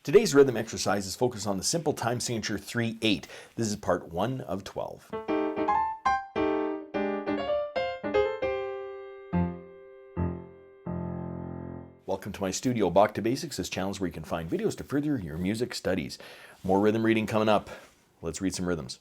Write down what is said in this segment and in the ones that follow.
Today's rhythm exercise is focused on the simple time signature 3/8. This is part 1 of 12. Welcome to my studio. Bach To Basics is channels where you can find videos to further your music studies. More rhythm reading coming up. Let's read some rhythms.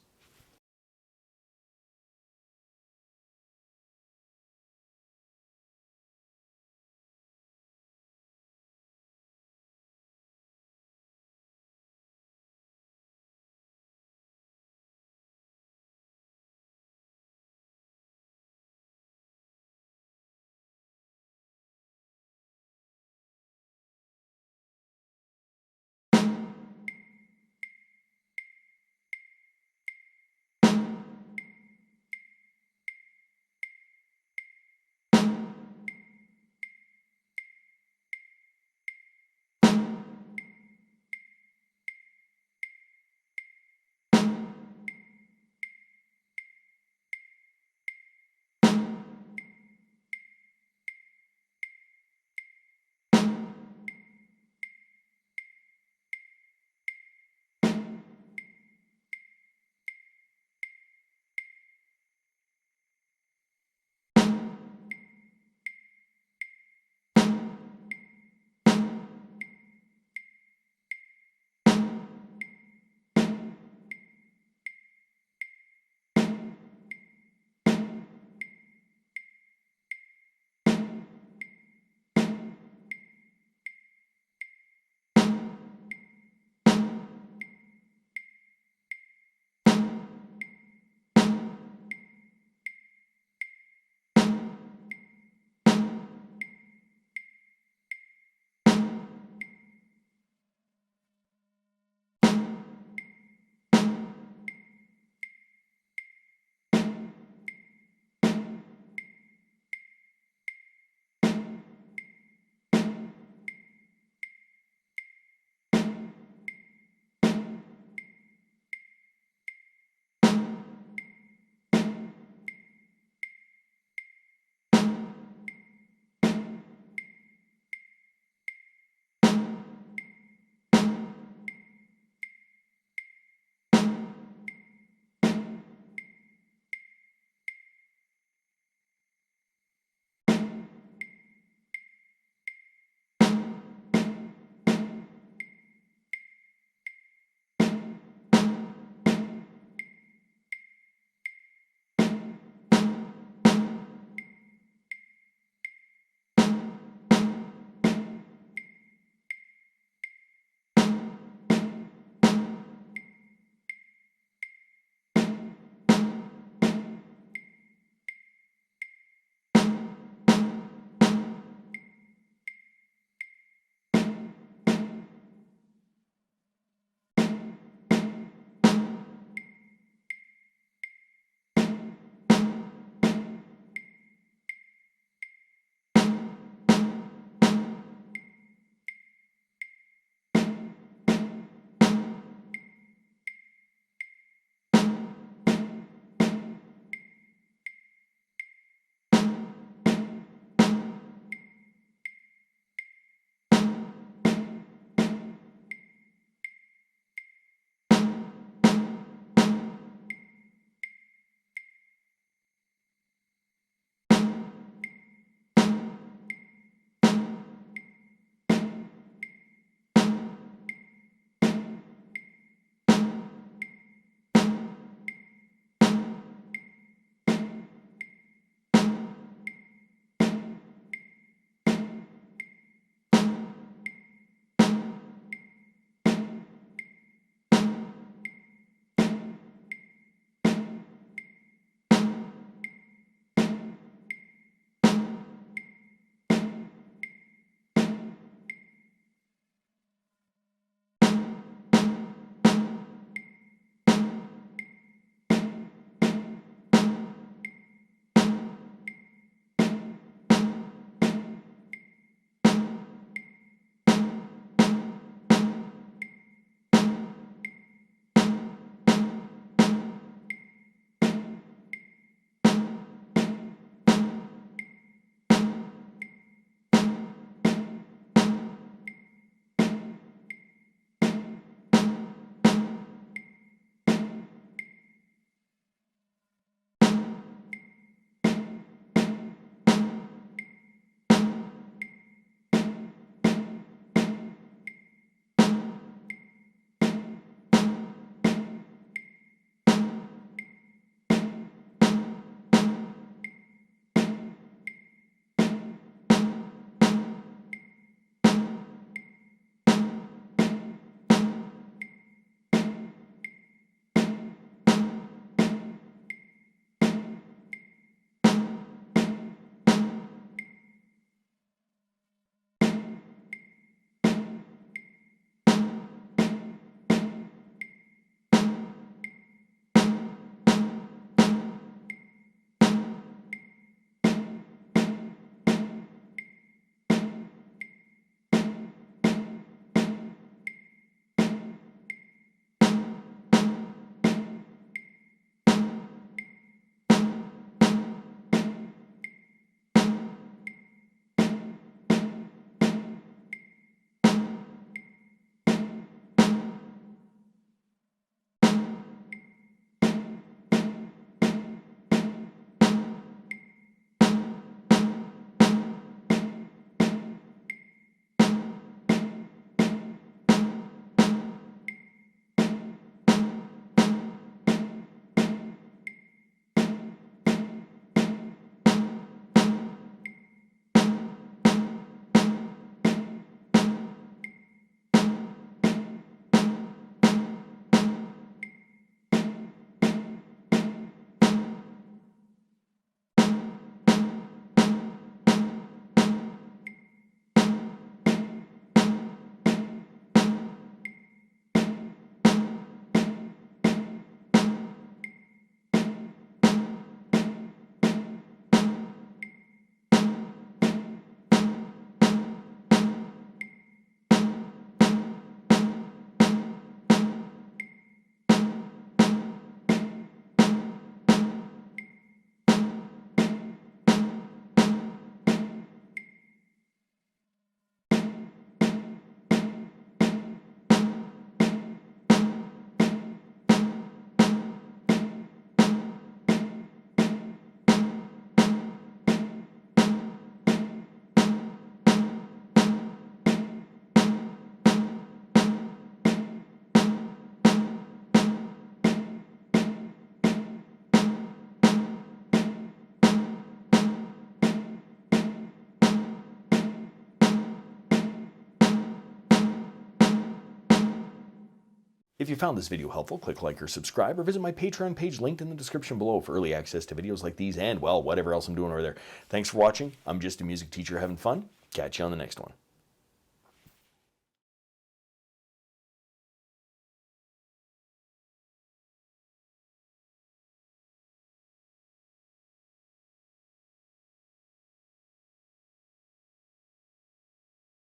If you found this video helpful, click like or subscribe, or visit my Patreon page linked in the description below for early access to videos like these and, well, whatever else I'm doing over there. Thanks for watching. I'm just a music teacher having fun. Catch you on the next one.